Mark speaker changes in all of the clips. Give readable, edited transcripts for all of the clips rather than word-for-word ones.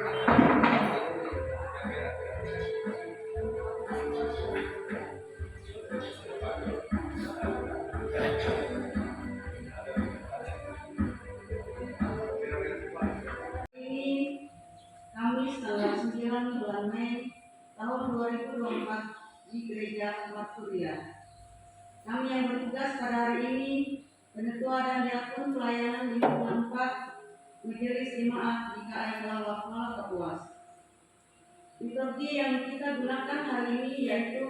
Speaker 1: Kamis tanggal 9 bulan Mei tahun 2024 di Gereja Tempat Kuliah. Kami yang bertugas pada hari ini, Penetua dan Diakon Pelayanan Lingkungan 4 Majelis Jemaat GKI Lawakmal Kapuas. Liturgi yang kita gunakan hari ini yaitu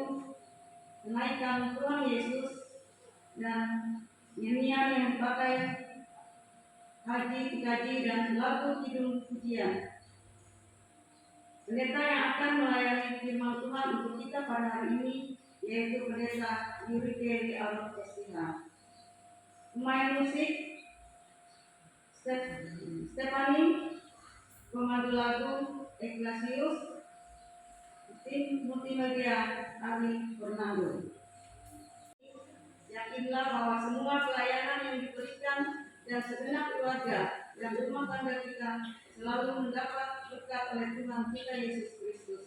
Speaker 1: kenaikan Tuhan Yesus dan nyanyian yang dipakai Haji Pikaji dan lagu Kidung Pujian. Pendeta yang akan melayani firman Tuhan untuk kita pada hari ini yaitu Pendeta Yurike Alok Kestina. Pemain musik Stephanie, pemandu lagu Ignatius, tim multimedia Ali Fernando. Yakinlah bahwa semua pelayanan yang diberikan dan segenap keluarga dan rumah tangga kita selalu mendapat berkat oleh Tuhan kita Yesus Kristus.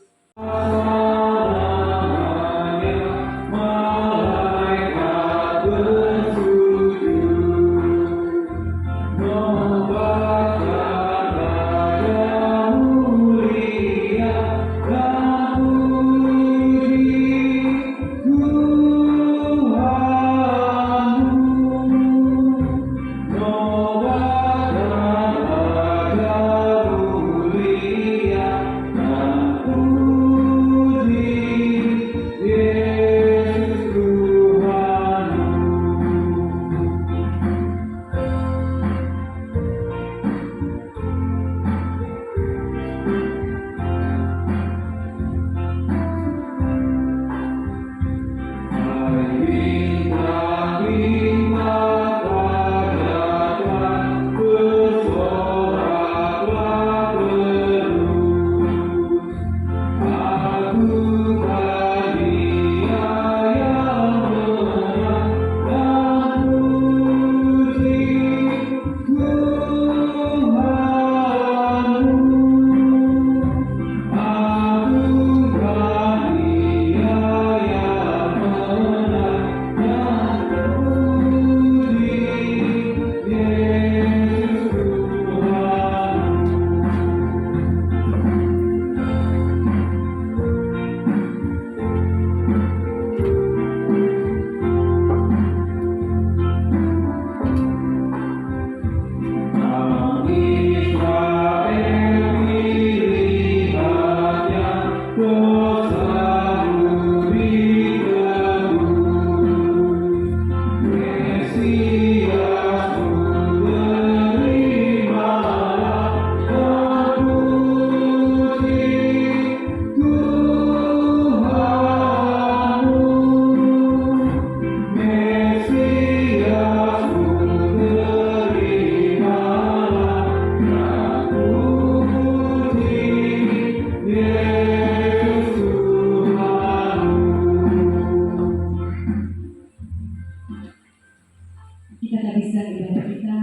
Speaker 2: Kita habiskan ibadah kita,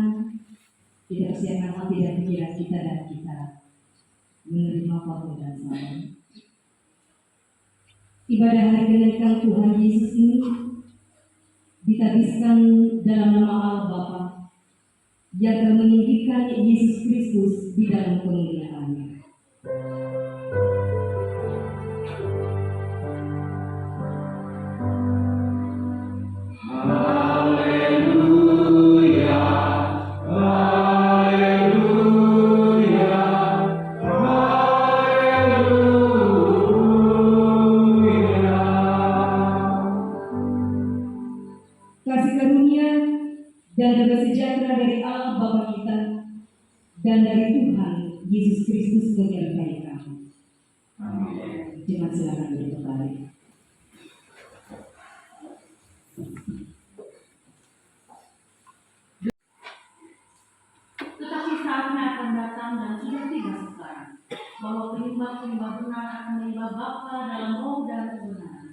Speaker 2: kita persiapkan hati dan pikiran kita dan kita menerima waktu dan salam. Ibadah hari kenaikan Tuhan Yesus ini ditabiskan dalam nama Allah Bapa yang telah meninggikan Yesus Kristus di dalam kemuliaannya. Kasih karunia dan damai sejahtera dari Allah Bapa kita dan dari Tuhan Yesus Kristus menyertai kamu. Amin. Jemaat silakan duduk kembali.
Speaker 1: Tetapi saatnya akan datang dan sudah tiba sekarang bahwa penyembah-penyembah benar akan menyembah Bapa dalam roh dan kebenaran.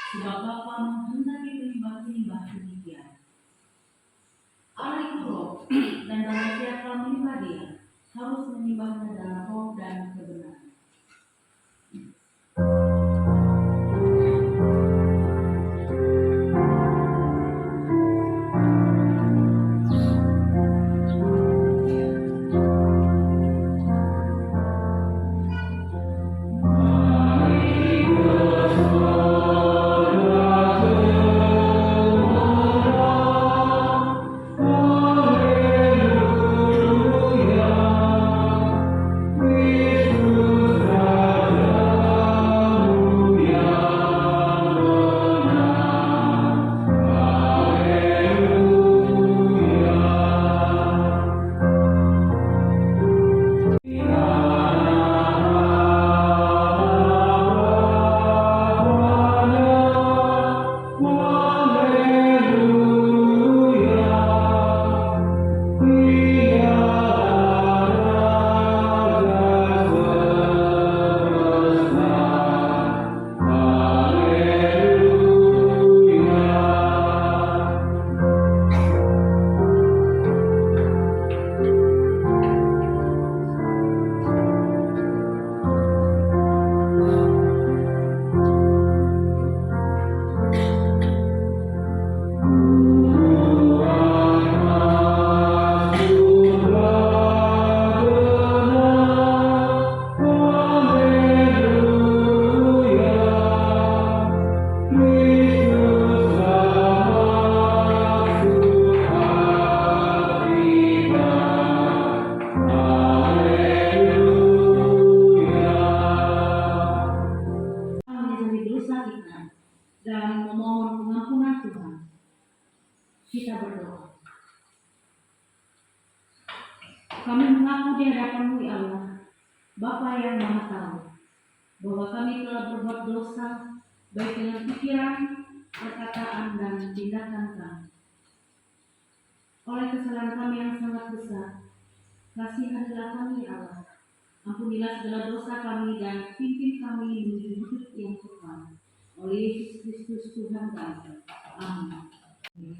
Speaker 1: Sebab Bapa menghendaki penyembah-penyembah demikian. Allah itu roh, dan barang siapa menyembah Dia harus menyembahnya dalam roh dan kebenaran. Menyesali dosa kita dan memohon pengampunan Tuhan. Kita berdoa. Kami mengaku di hadapan-Mu ya Allah, Bapa yang Maha Tahu, bahwa kami telah berbuat dosa baik dengan pikiran, perkataan, dan tindakan kami. Oleh kesalahan kami yang sangat besar, kasihanilah kami ya Allah. Ampunilah segala dosa kami dan pimpin kami menuju hidup yang kekal. Oleh Yesus Kristus Tuhan kami. Amin.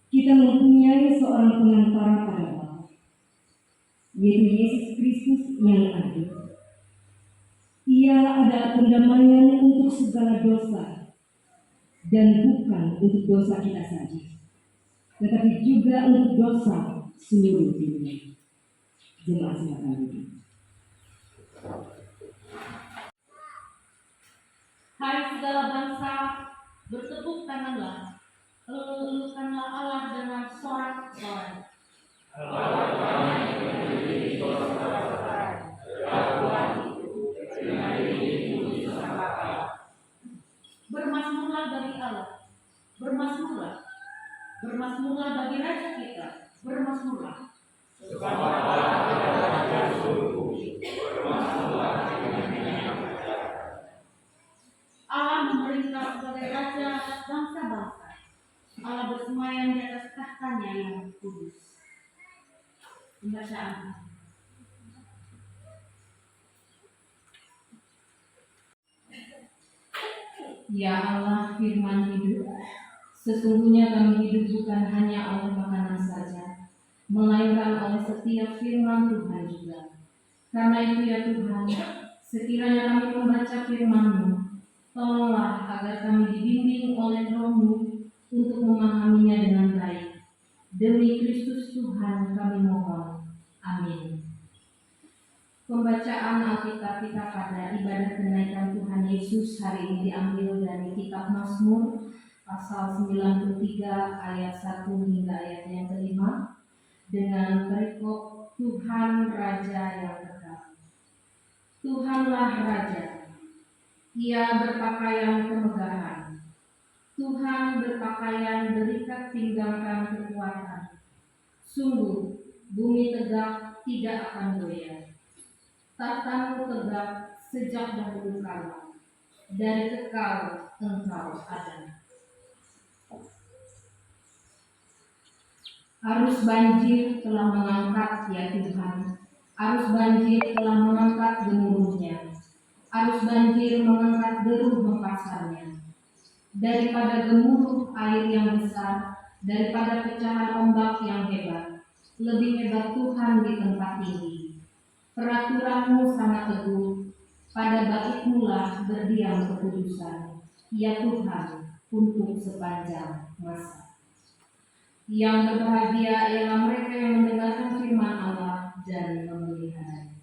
Speaker 2: Kita mempunyai seorang pengantara pada Allah, yaitu Yesus Kristus yang adil. Ia adalah pendamaian untuk segala dosa, dan bukan untuk dosa kita saja, tetapi juga untuk dosa seluruh dunia. Jemaat silakan duduk.
Speaker 1: Hai segala bangsa, bertepuk tanganlah, elulukanlah Allah dengan sorak-sorai. Bermasmurlah bagi Allah, bermasmurlah, bermasmurlah bagi Raja kita, bermasmurlah. Allah memerintah sebagai Raja bangsa-bangsa. Allah bersemayam di atas tahtanya yang kudus. Pembacaan. Ya Allah, firman hidup, sesungguhnya kami hidup bukan hanya oleh makanan saja, melainkan oleh setiap firman Tuhan juga. Karena itu ya Tuhan, sekiranya kami membaca firman-Mu, tolonglah agar kami dibimbing oleh Roh-Mu untuk memahaminya dengan baik. Demi Kristus Tuhan kami mohon. Amin. Pembacaan Alkitab kita pada ibadah kenaikan Tuhan Yesus hari ini diambil dari kitab Mazmur pasal 93 ayat 1 hingga ayat yang kelima dengan perikop Tuhan Raja yang kekal. Tuhanlah Raja, Ia berpakaian kemegahan. Tuhan berpakaian berikat pinggangkan kekuatan. Sungguh, bumi tegak tidak akan goyah. Tatamu tegak sejak dahulu kala, dari kekal Engkau ada. Arus banjir telah mengangkat ya Tuhan, arus banjir telah mengangkat gemuruhnya, arus banjir mengangkat deru hempasarnya. Daripada gemuruh air yang besar, daripada pecahan ombak yang hebat, lebih hebat Tuhan di tempat tinggi. Peraturan-Mu sangat teguh, pada bait-Mu lah berdiam kekudusan, ya Tuhan, untuk sepanjang masa. Yang berbahagia ialah mereka yang mendengarkan firman Allah dan memeliharanya.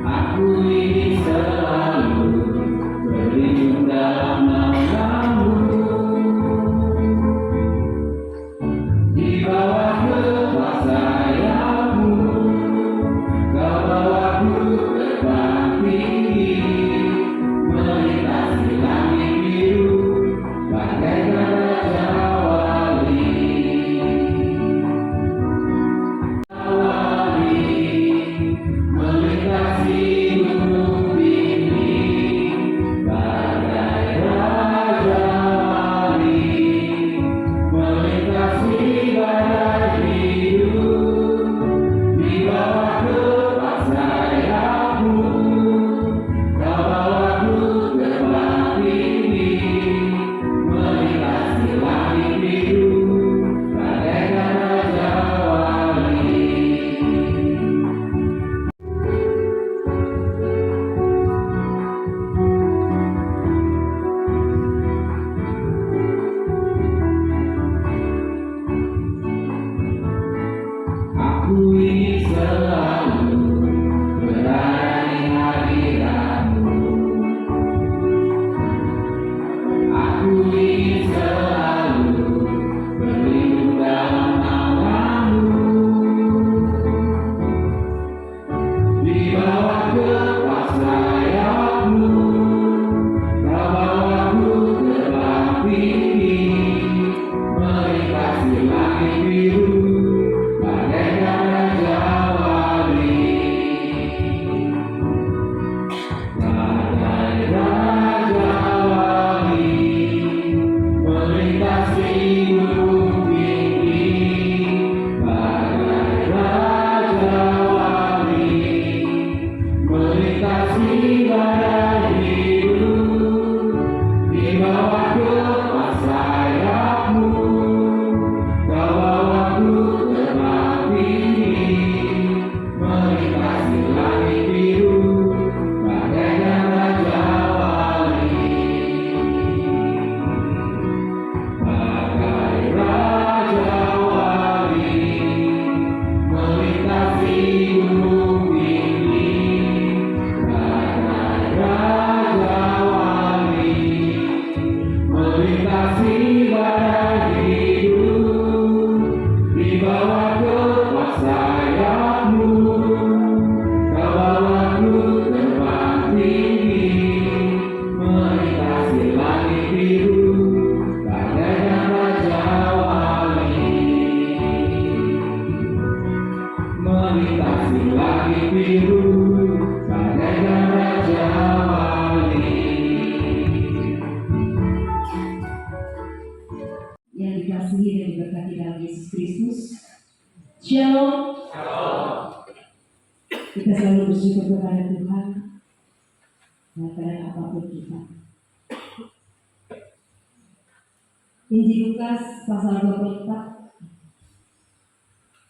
Speaker 3: Aku selalu berlindung dalam nama-Mu. Aku ingin selalu berada di hadirat-Mu. Aku ingin selalu berlindung dalam nama-Mu. Di bawah kepas sayap-Mu, Kau bawaku terbang tinggi, melintasi langit biru, bagaikan Raja Wali. Bagai Raja Wali, melintasi gunung tinggi, bagai Raja Wali, melintasi badai hidup. Di bawah kepas sayap-Mu, Kau bawaku terbang tinggi, melintasi langit biru, bagaikan Raja Wali. Bagai Raja Wali, melintasi gunung tinggi, bagai Raja Wali, melintasi badai hidup. Di bawah kepas sayap-Mu, Kau bawaku terbang tinggi, melintasi langit biru, bagaikan Raja Wali. Melintasi langit biru, bagaikan Raja Wali.
Speaker 2: Yang dikasihi dan diberkati dalam Yesus Kristus. Shalom. Kita selalu bersyukur kepada Tuhan dalam keadaan apapun kita. Injil Lukas pasal 24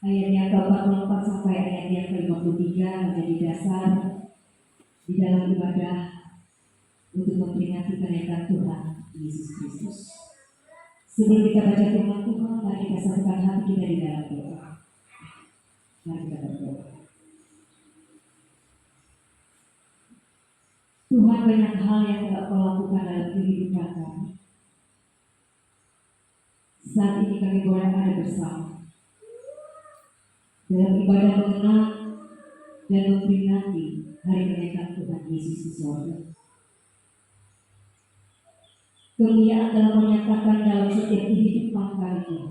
Speaker 2: ayat yang ke-44 sampai ayat yang ke-53 menjadi dasar di dalam ibadah untuk memperingati kenaikan Tuhan Yesus Kristus. Sebelum kita baca firman Tuhan, mari kita satukan hati kita di dalam doa. Mari kita berdoa. Tuhan, banyak hal yang telah Kau lakukan dalam kehidupan kami. Saat ini kami boleh ada bersama dalam ibadah mengenang dan memperingati hari kenaikan Tuhan Yesus di sorga. Kemuliaan telah menyatakan dalam setiap kehidupan kami Tuhan.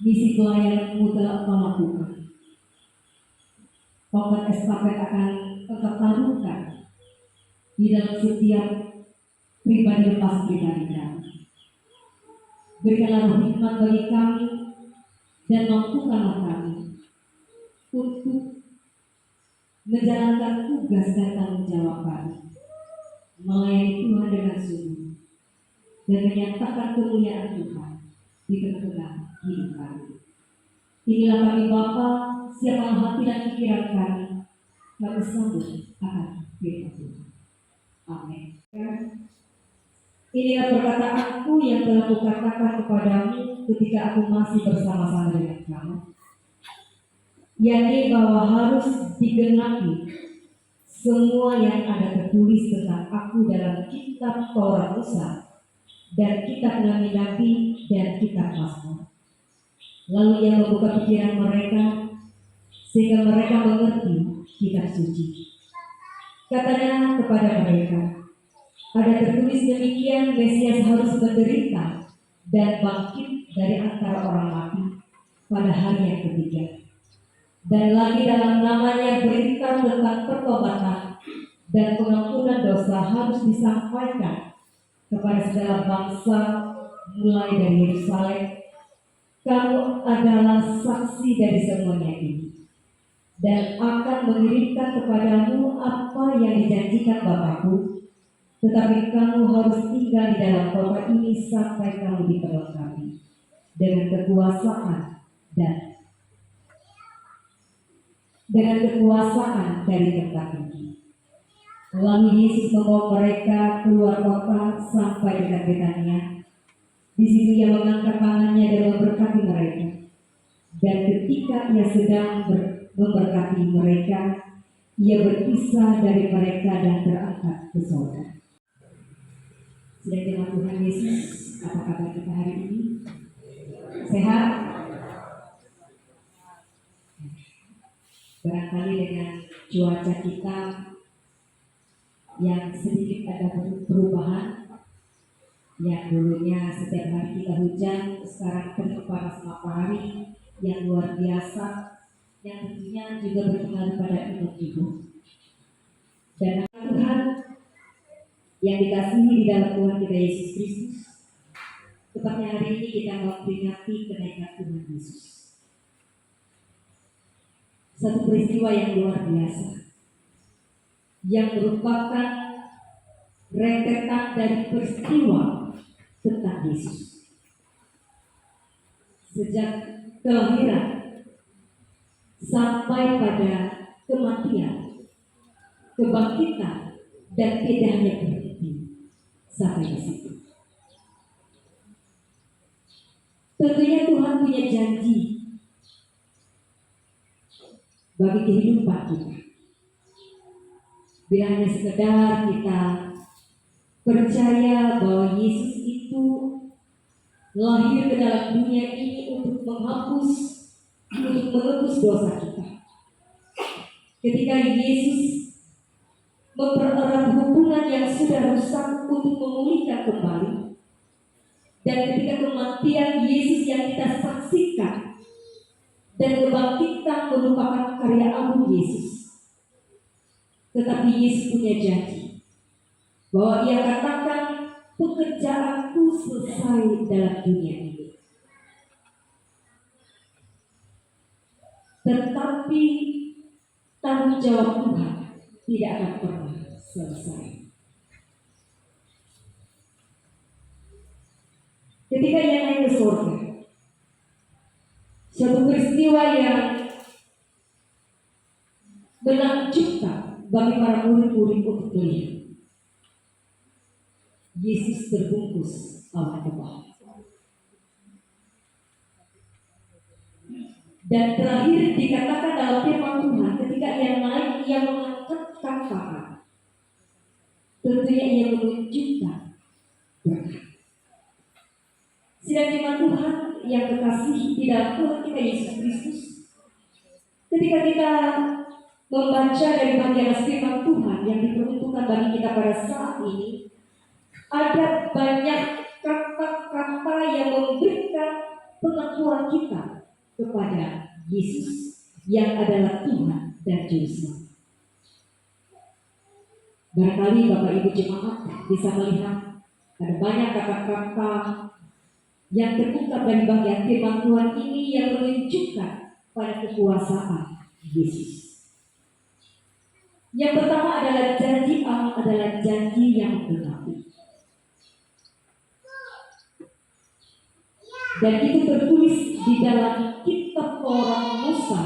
Speaker 2: Misi pelayanan-Mu telah Kau lakukan. Tongkat estafet akan Engkau taruhkan di dalam setiap pribadi lepas pribadi kami. Berikanlah roh hikmat bagi kami dan mampukanlah kami untuk menjalankan tugas dan tanggung jawab kami, melayani Tuhan dengan sungguh dan menyatakan kemuliaan Tuhan di tengah-tengah hidup kami. Inilah kami Bapa, siapkan hati dan pikiran kami sambut akan firman Tuhan. Amin. Inilah perkataanku yang telah kukatakan kepadamu ketika aku masih bersama-sama dengan kamu, yakni bahwa harus digenapi semua yang ada tertulis tentang aku dalam kitab Taurat Musa dan kitab Nabi-Nabi dan kitab Mazmur. Lalu ia membuka pikiran mereka sehingga mereka mengerti kitab suci. Katanya kepada mereka, ada tertulis demikian, Mesias harus menderita dan bangkit dari antara orang mati pada hari yang ketiga. Dan lagi dalam namanya berita tentang pertobatan dan pengampunan dosa harus disampaikan kepada segala bangsa mulai dari Yerusalem. Kamu adalah saksi dari semuanya ini, dan akan mengirimkan kepadamu apa yang dijanjikan Bapakku. Tetapi kamu harus tinggal di dalam kota ini sampai kamu diperlengkapi dengan kekuasaan dari tempat tinggi. Lalu Yesus membawa mereka keluar kota sampai dekat Betania. Di situ ia mengangkat tangannya dan memberkati mereka. Dan ketika ia sedang memberkati mereka, ia berpisah dari mereka dan terangkat ke surga. Sedang Tuhan Yesus, apa kabar kita hari ini? Sehat? Barangkali dengan cuaca kita yang sedikit ada perubahan, yang dulunya setiap hari kita hujan, sekarang terik panas matahari yang luar biasa, yang tentunya juga berpengaruh pada imun tubuh. Dan Tuhan yang dikasihi di dalam Tuhan kita Yesus Kristus, tepatnya hari ini kita memperingati kenaikan Tuhan Yesus. Satu peristiwa yang luar biasa, yang merupakan rentetan dari peristiwa tentang Yesus. Sejak kelahiran sampai pada kematian, kebangkitan, dan tidak hanya berhenti sampai di situ. Tentunya Tuhan punya janji bagi kehidupan kita. Bila hanya sekedar kita percaya bahwa Yesus itu lahir ke dalam dunia ini untuk menebus dosa kita. Ketika Yesus mempererat hubungan yang sudah rusak untuk memulihkan kembali, dan ketika kematian Yesus yang kita saksikan dan kebangkitan merupakan karya agung Yesus, tetapi Yesus punya janji bahwa Ia katakan, pekerjaanku selesai dalam dunia ini. Tetapi tanggung jawab Tuhan tidak akan pernah selesai. Ketika Ia naik ke surga, suatu peristiwa yang menakjubkan bagi para murid-murid untuk melihat. Yesus terbungkus awan tebal. Dan terakhir dikatakan dalam firman Tuhan, ketika Ia naik, Ia mengangkatkan tangan. Tentunya Ia menunjukkan berkat. Sidang jemaat Tuhan yang kekasih di dalam Tuhan kita Yesus Kristus, ketika kita membaca dari bagian firman Tuhan yang diperuntukkan bagi kita pada saat ini, ada banyak kata-kata yang memberikan pengakuan kita kepada Yesus yang adalah Tuhan dan Juru Selamat. Barangkali Bapak Ibu jemaat bisa melihat ada banyak kata-kata yang terungkap dari bagian firman Tuhan ini yang menunjukkan pada kekuasaan Yesus. Yang pertama adalah janji Allah adalah janji yang menggenapi. Dan itu tertulis di dalam kitab Torah Musa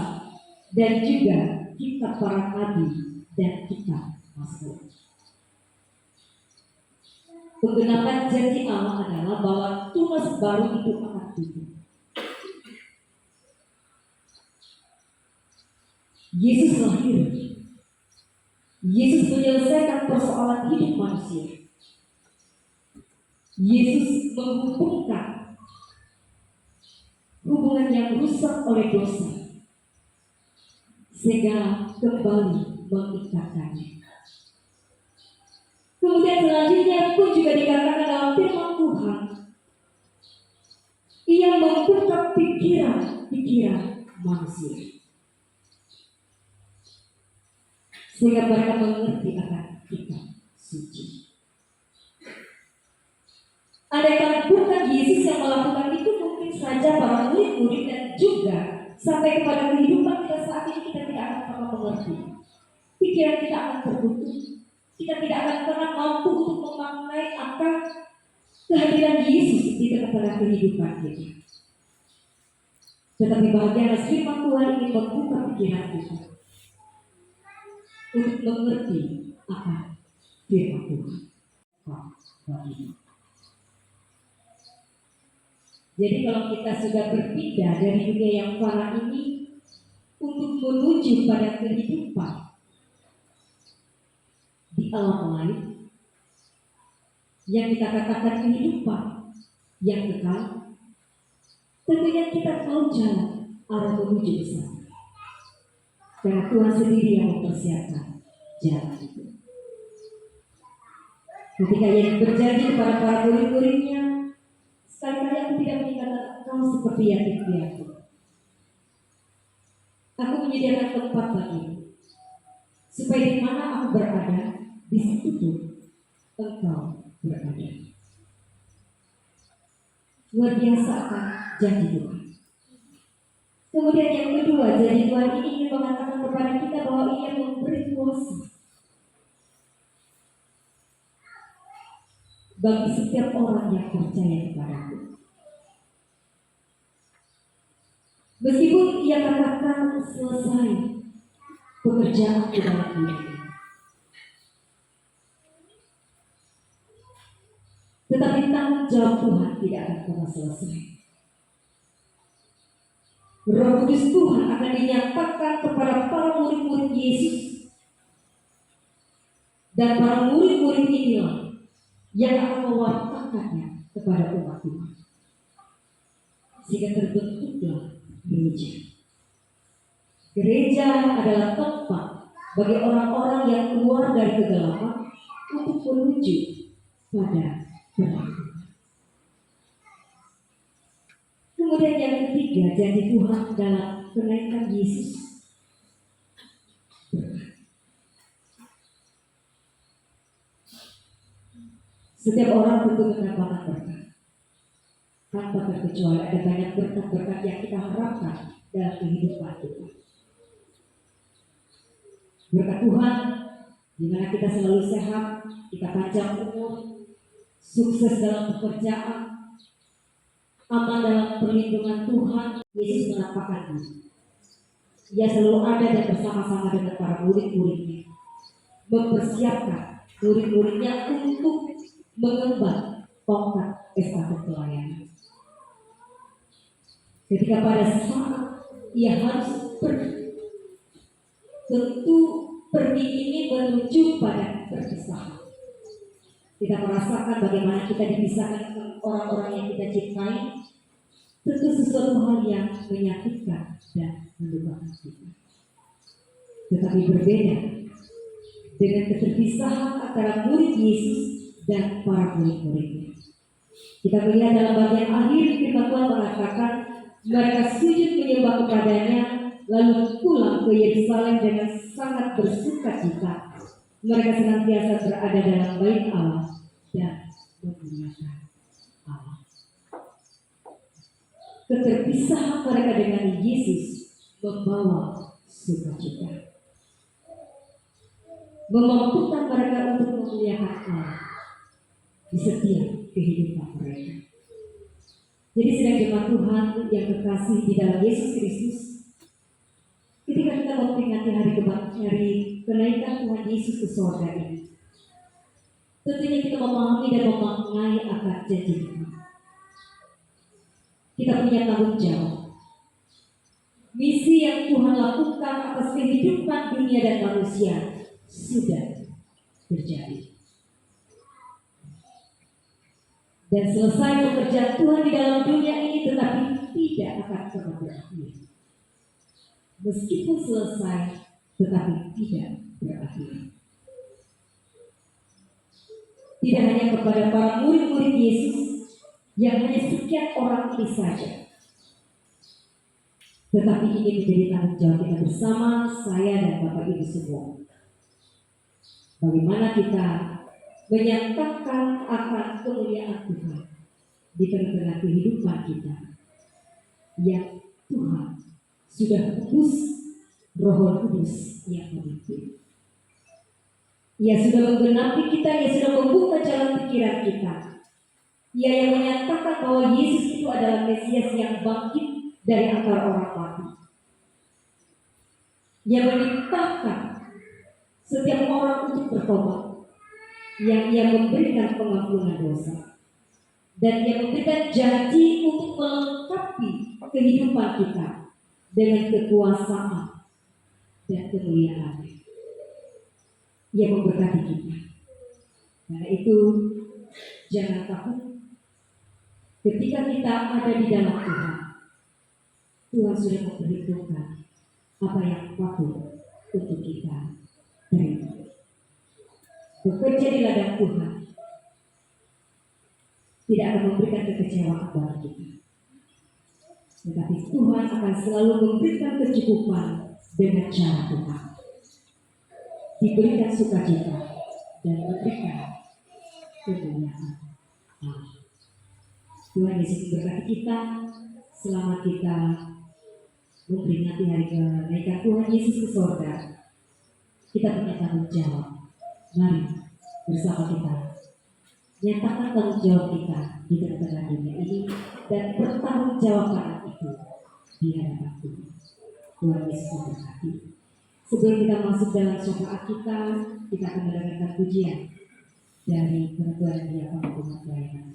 Speaker 2: dan juga kitab para nabi dan kitab Mazmur. Penggenapan janji Allah adalah bahwa tunas baru itu akan tiba. Yesus lahir. Yesus menyelesaikan persoalan hidup manusia. Yesus menghubungkan hubungan yang rusak oleh dosa, sehingga kembali mengikatkannya. Kemudian selanjutnya pun juga dikatakan dalam firman Tuhan, Ia membuka pikiran manusia, sehingga mereka mengerti akan kitab suci. Andaikan bukan Yesus yang melakukan itu, mungkin saja para murid-murid dan juga sampai kepada kehidupan kita saat ini kita tidak akan pernah mengerti. Pikiran kita akan tertutup. Kita tidak akan pernah mampu untuk memaknai akan kehadiran Yesus di tengah-tengah kehidupan kita. Tetapi bahagia firman Tuhan ini membuka pikiran kita untuk mengerti akan firman Tuhan. Jadi kalau kita sudah berpindah dari dunia yang fana ini untuk menuju pada kehidupan di alam lain yang kita katakan kehidupan yang kekal, tentunya kita tahu jalan arah menuju ke sana. Karena Tuhan sendiri yang mempersiapkan jalan itu. Ketika Yesus berjanji kepada para murid-muridnya, sekali-kali aku tidak meninggalkan engkau seperti yatim piatu. Aku menyediakan tempat bagimu, supaya di mana aku berada, di situ engkau berada. Luar biasa akan janji Tuhan. Kemudian yang kedua, janji Tuhan ini ingin mengatakan kepada kita bahwa Ia memberi kuasa bagi setiap orang yang percaya kepadaku. Meskipun Ia katakan selesai pekerjaan di dalam hidup, tetapi tanggung jawab Tuhan tidak akan pernah selesai. Roh Kudus Tuhan akan dinyatakan kepada para murid-murid Yesus, dan para murid-murid inilah yang akan mewartakannya kepada umat Tuhan, sehingga terbentuklah gereja. Gereja adalah tempat bagi orang-orang yang keluar dari kegelapan untuk menuju pada terang. Kemudian yang ketiga, janji Tuhan dalam kenaikan Yesus. Setiap orang tentu mendapatkan berkat. Tanpa terkecuali ada banyak berkat-berkat yang kita harapkan dalam kehidupan kita. Berkat Tuhan, di mana kita selalu sehat, kita panjang umur, sukses dalam pekerjaan, aman dalam perlindungan Tuhan. Yesus menampakkan diri. Ia selalu ada dan bersama-sama dengan para murid-muridnya, mempersiapkan murid-muridnya untuk mengemban tongkat estafet pelayanan. Ketika pada saat ia harus pergi, tentu pergi ini menuju pada perpisahan. Kita merasakan bagaimana kita dipisahkan dengan orang-orang yang kita cintai. Tentu sesuatu hal yang menyakitkan dan mendukakan kita. Tetapi berbeda dengan keterpisahan antara murid Yesus dan para murid-muridnya. Kita melihat dalam bagian akhir firman Tuhan mengatakan mereka sujud menyembah kepadanya, lalu pulang ke Yerusalem dengan sangat bersukacita. Mereka senantiasa berada dalam bait Allah dan memuliakan Allah. Keterpisahan mereka dengan Yesus membawa sukacita, memampukan mereka untuk memuliakan Allah di setiap kehidupan mereka. Jadi sedang jemaat Tuhan yang kekasih di dalam Yesus Kristus, ketika kita memperingati hari kenaikan Tuhan Yesus ke surga ini, tentunya kita memahami dan memaknai akan janji Tuhan. Kita punya tanggung jawab. Misi yang Tuhan lakukan atas kehidupan dunia dan manusia sudah terjadi. Dan selesai pekerjaan Tuhan di dalam dunia ini, tetapi tidak akan pernah berakhir. Meskipun selesai, tetapi tidak berakhir. Tidak hanya kepada para murid-murid Yesus yang hanya sekian orang ini saja, tetapi ini menjadi tanggung jawab kita bersama, saya dan Bapak Ibu semua. Bagaimana kita menyatakan akan kemuliaan Tuhan di tengah-tengah kehidupan kita yang Tuhan sudah kudus, Roh Kudus yang memimpin. Ia sudah menggenapi kita, ia sudah membuka jalan pikiran kita. Ia yang menyatakan bahwa Yesus itu adalah Mesias yang bangkit dari antara orang mati. Ia menyatakan setiap orang untuk bertobat, yang ia memberikan pengampunan dosa. dan Dia memberikan janji untuk melengkapi kehidupan kita dengan kekuasaan dan kemuliaan. Ia memberkati kita. Karena itu jangan takut ketika kita ada di dalam Tuhan. Tuhan sudah memperhitungkan apa yang patut untuk kita terima. Bekerja di ladang Tuhan tidak akan memberikan kekecewaan bagi kita, tetapi Tuhan akan selalu memberikan kecukupan dengan cara Tuhan. Diberikan sukacita dan memberikan kemuliaan Allah. Tuhan Yesus memberkati kita selama kita memperingati hari kenaikan Tuhan Yesus ke sorga. Kita punya tanggung jawab. Mari bersama kita nyatakan tanggung jawab kita di tengah-tengah dunia ini dan bertanggung jawabkan itu di hadapan Tuhan. Tuhan Yesus memberkati. Sebelum kita masuk dalam syafaat kita akan mendengarkan pujian dari perempuan yang umat pelayanan.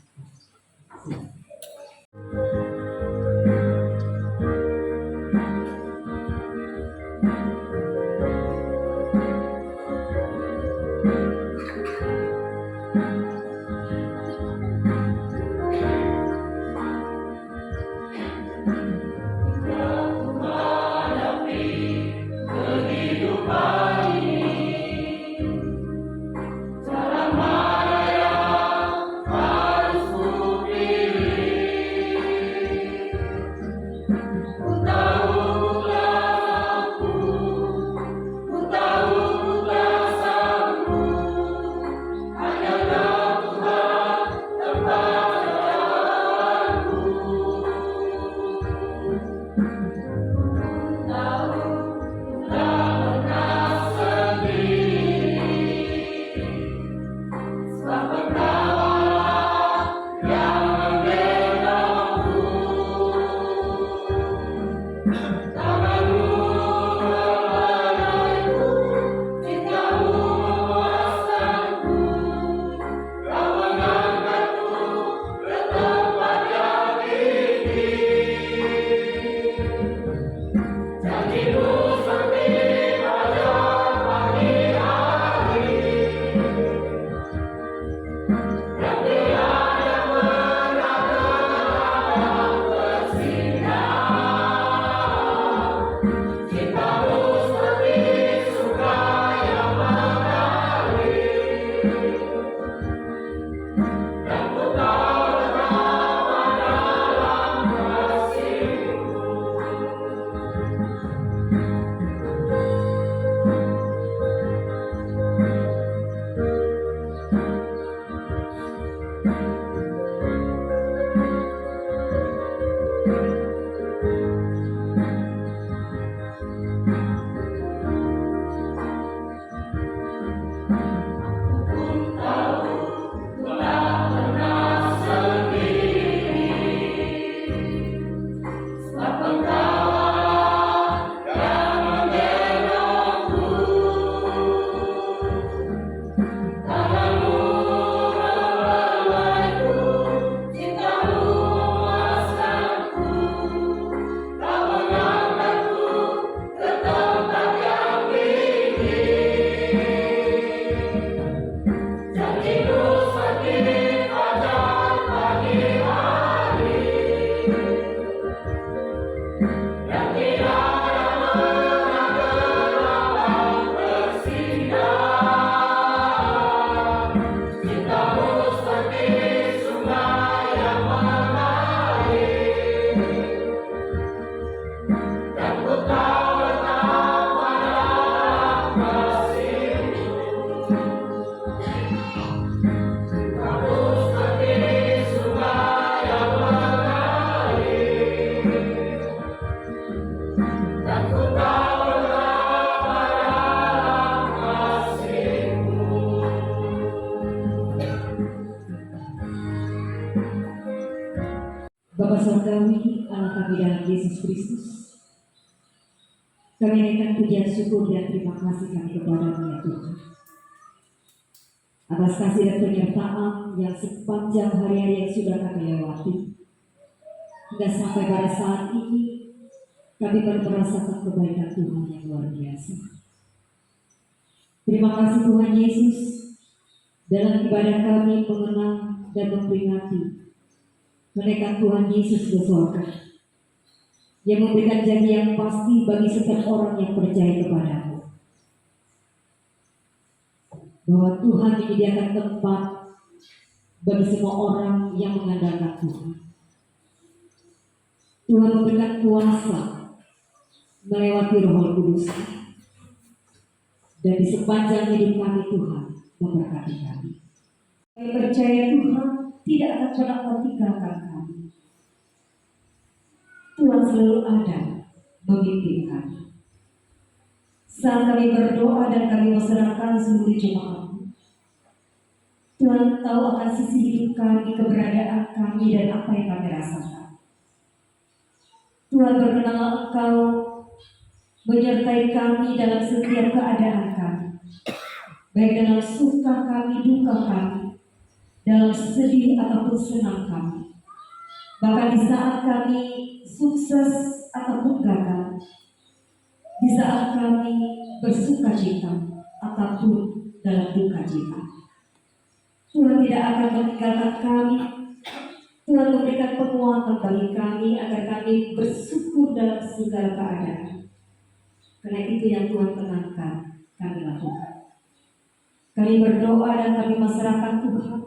Speaker 2: Bapa Surgawi, Allah kami dalam Yesus Kristus, kami naikkan pujian syukur dan terima kasih kami kepada-Mu ya Tuhan. atas kasih dan penyertaan yang sepanjang hari-hari yang sudah kami lewati. Hingga sampai pada saat ini, kami baru merasakan kebaikan Tuhan yang luar biasa. Terima kasih Tuhan Yesus, dalam ibadah kami mengenang dan memperingati kenaikan Tuhan Yesus ke surga, yang memberikan janji yang pasti bagi setiap orang yang percaya kepadamu, bahwa Tuhan menyediakan tempat bagi semua orang yang mengandalkan Tuhan. Tuhan memberikan kuasa melewati Roh Kudus, dan di sepanjang hidup kami Tuhan memberkati kami. Kami percaya Tuhan tidak akan pernah meninggalkan kami. Tuhan selalu ada memimpin kami. Saat kami berdoa dan kami menyerahkan seluruh jemaat, Tuhan tahu akan sisi hidup kami, keberadaan kami, dan apa yang kami rasakan. Tuhan berkenanlah Engkau menyertai kami dalam setiap keadaan kami, baik dalam suka kami, duka kami, dalam sedih ataupun senang kami. Bahkan di saat kami sukses ataupun gagal, di saat kami bersuka cita ataupun dalam duka cita, Tuhan tidak akan meninggalkan kami. Tuhan memberikan penguatan bagi kami agar kami bersyukur dalam segala keadaan. Karena itu yang Tuhan tenangkan kami lakukan. Kami berdoa dan kami menyerahkan Tuhan.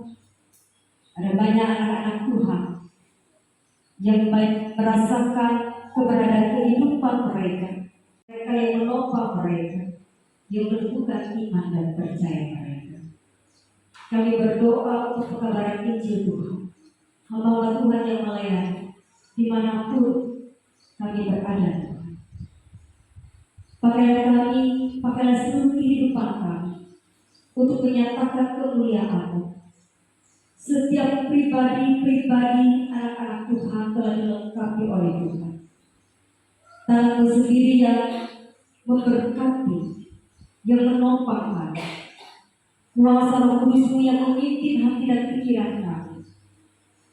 Speaker 2: Ada banyak anak-anak Tuhan yang merasakan keberadaan kehidupan mereka. Mereka yang menopang mereka, yang menentukan iman dan percaya mereka. Kami berdoa untuk pekabaran Injil Tuhan. Hamba Tuhan yang melayani dimanapun kami berada, Tuhan. Pakailah kami, pakailah seluruh kehidupan kami untuk menyatakan kemuliaan-Mu. Setiap pribadi anak-anak Tuhan telah dilengkapi oleh Tuhan. Tangan-Mu sendiri yang memberkati, yang menopang kami. Kuasa Roh Kudus-Mu yang memimpin hati dan pikiran kami,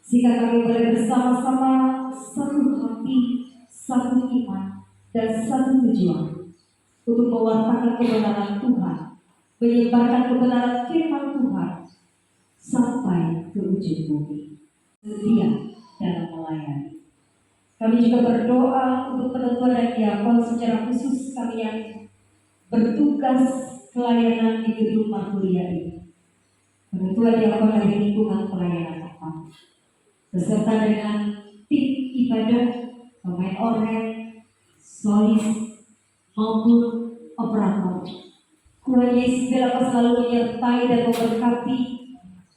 Speaker 2: sehingga kami boleh bersama-sama satu hati, satu iman, dan satu tujuan untuk mewartakan kebenaran Tuhan, menyebarkan kebenaran firman Tuhan sampai ke ujung bumi, setia dalam melayani. Kami juga berdoa untuk penentuan dan diakon secara khusus kami yang bertugas pelayanan di gedung Marturia ini. Penentuan diakon dari lingkungan pelayanan apa, beserta dengan tim ibadah, pemain organ, solis, maupun operator. Tuhan Yesus biarlah selalu menyertai dan memberkati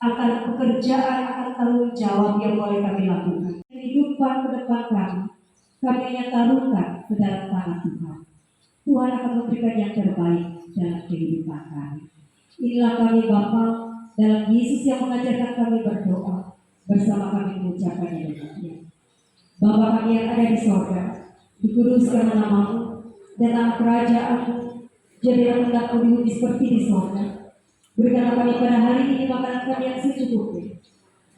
Speaker 2: akan pekerjaan, akan tanggung jawab yang boleh kami lakukan. Kehidupan ke depan kami hanya taruhkan ke dalam tangan Tuhan. Tuhan akan memberikan yang terbaik dalam kehidupan kami. Inilah kami Bapa dalam Yesus yang mengajarkan kami berdoa. Bersama kami mengucapkannya demikian. Bapa kami yang ada di sorga, dikuduskan nama-Mu, datang kerajaan-Mu, jadilah kehendak-Mu di bumi seperti di sorga. Berikanlah kami pada hari ini makanan kami yang secukupnya,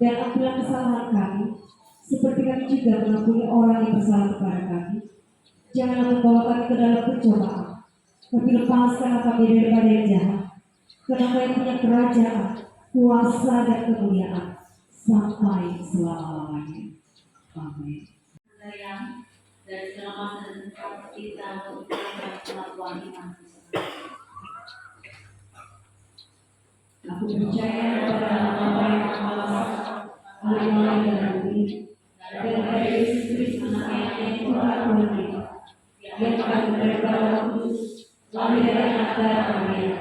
Speaker 2: dan ampunilah kesalahan kami, seperti kami juga mengampuni orang yang bersalah kepada kami. Janganlah membawa kami ke dalam pencobaan, tapi lepaskanlah kami daripada yang jahat. Karena Kau yang punya kerajaan, kuasa dan kemuliaan sampai selama-lamanya. Amin.
Speaker 1: Yang dari keselamatan kita untuk pengetahuan iman.
Speaker 2: Aku percaya kepada Bapa yang Maha Esa, ahli langit dan bumi, dan kepada Yesus Kristus Anak yang Tuhan kita, yang akan menderita Roh Kudus, lahir dari anak darah Maria,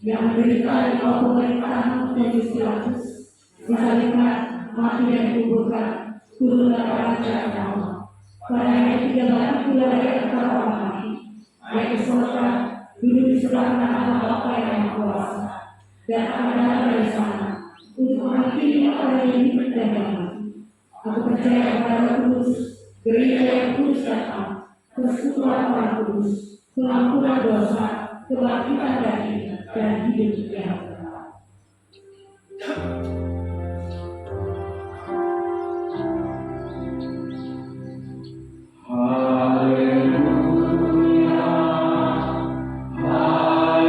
Speaker 2: yang menderita di bawah pemerintahan Pontius Pilatus, disalibkan, mati dan dikuburkan, turun dalam kerajaan Allah. Pada hari ketiga bangkit pula dari antara orang mati, naik ke surga, duduk di sebelah kanan Allah Bapa yang Maha Kuasa, dan akan datang dari sana untuk menghakimi orang yang hidup dan yang mati. Aku percaya kepada Roh Kudus, gereja yang kudus dan am, persekutuan orang kudus, pengampunan dosa, kebangkitan dari dan hidup yang kekal.
Speaker 3: Haleluya, haleluya,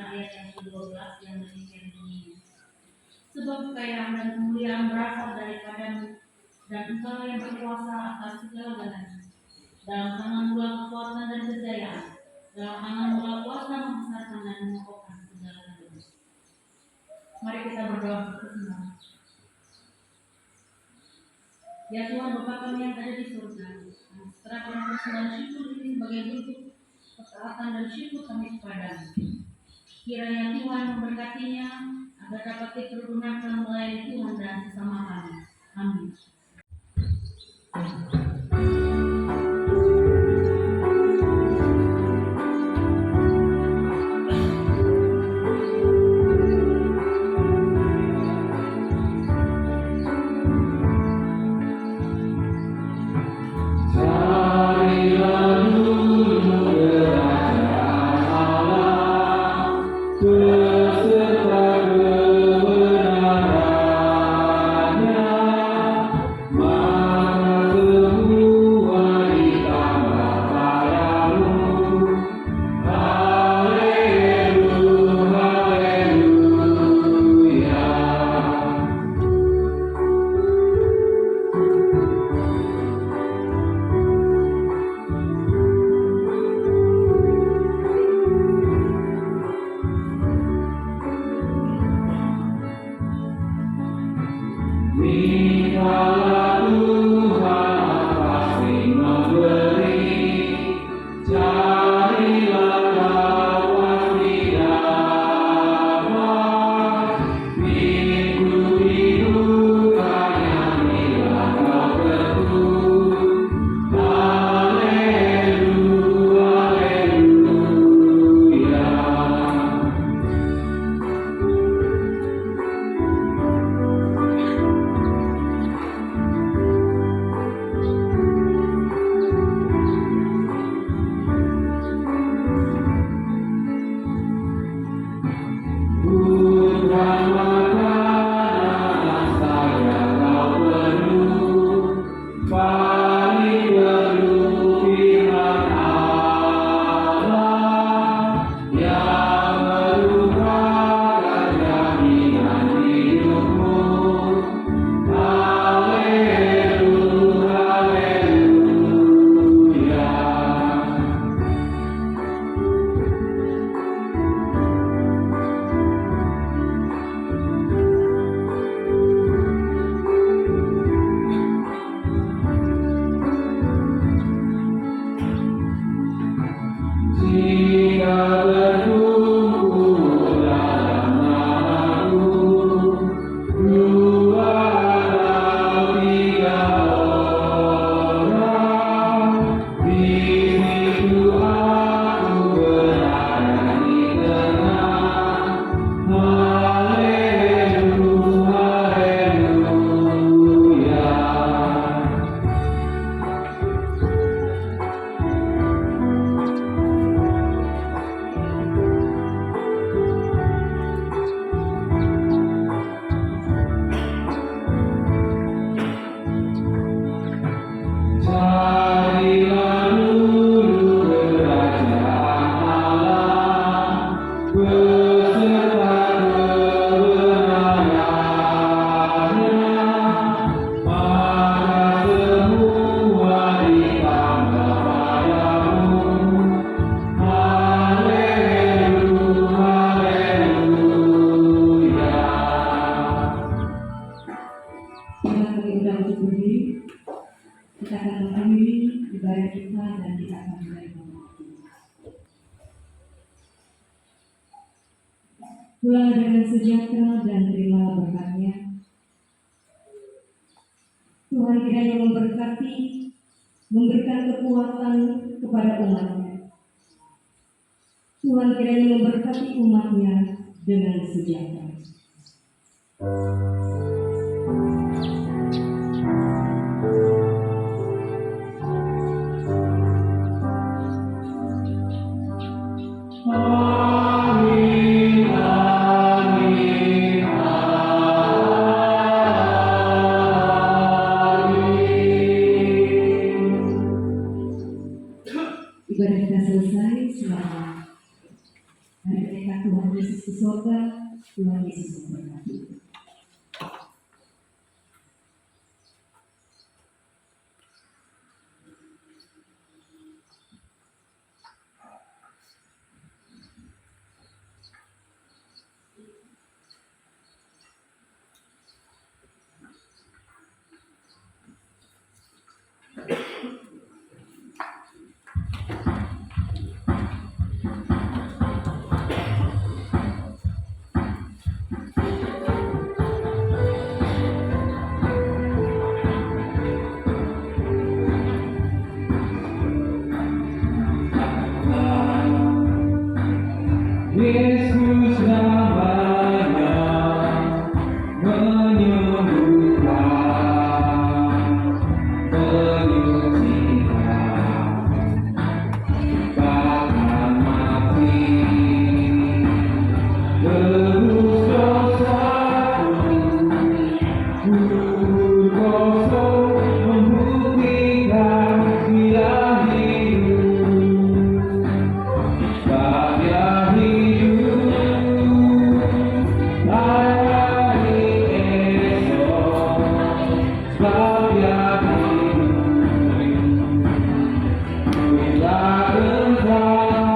Speaker 1: Ayat yang ke-12 yang demikian bunyinya. Sebab kekayaan dan kemuliaan berasal daripadamu, dan Engkau yang berkuasa atas segala-galanya. Dalam tangan bola kekuatan dan kejayaan, dalam tangan bola kuasa membesarkan dan mengokohkan segala-galanya. Mari kita berdoa bersama. Ya Tuhan Bapa kami yang ada di surga, kami serahkan persembahan syukur ini sebagai bentuk ketaatan dan syukur kami kepadamu. Kiranya Tuhan memberkatinya agar dapat dipergunakan melayani Tuhan dan sesama kami. Amin.
Speaker 3: carilah dulu kerajaan Allah beserta kebenarannya, maka semua ditambah padamu. Haleluya, haleluya. Mintalah Tuhan pasti memberi, carilah kau pasti dapat. Pintu hidupnya bila kau ketuk. Haleluya, haleluya. Bukan makanan saya kau penuh, paling perlu firman Allah yang merupakan jaminan hidupmu. Haleluya, haleluya. Jika berkumpul dalam namaku, dua atau tiga orang, di situ aku berada di tengah. Haleluya, haleluya. Carilah dulu kerajaan Allah beserta kebenarannya, maka semua ditambah padamu. Haleluya, haleluya.
Speaker 2: Kita kami undang untuk berdiri. Kita akan mengakhiri ibadah kita dan kita akan mulai memasuki. Pulang dengan sejahtera dan terimalah berkatnya. Tuhan kiranya memberkati, memberikan kekuatan kepada umatnya. Tuhan kiranya memberkati umatnya dengan sejahtera. sudah selesai, selamat. Mari kita Tuhan Yesus ke surga, Tuhan Yesus memberkati.
Speaker 3: Yesus namanya menyembuhkan, menyucikan, bahkan mati. Tebus dosaku, kubur kosong membuktikan Dia hidup. Sebab Dia hidup, layani esok. Sebab Dia hidup, bila gentar,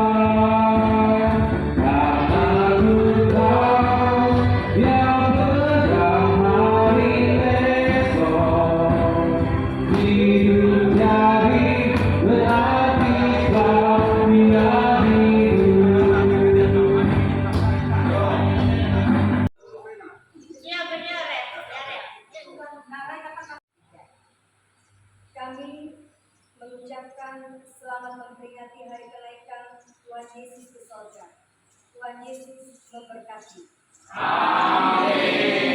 Speaker 3: karena Engkau yang pedang hari esok. Hidup jadi berarti sebab Dia hidup.
Speaker 4: Kami mengucapkan selamat memperingati hari kenaikan Tuhan Yesus ke sorga. Tuhan Yesus memberkati.
Speaker 3: Amin.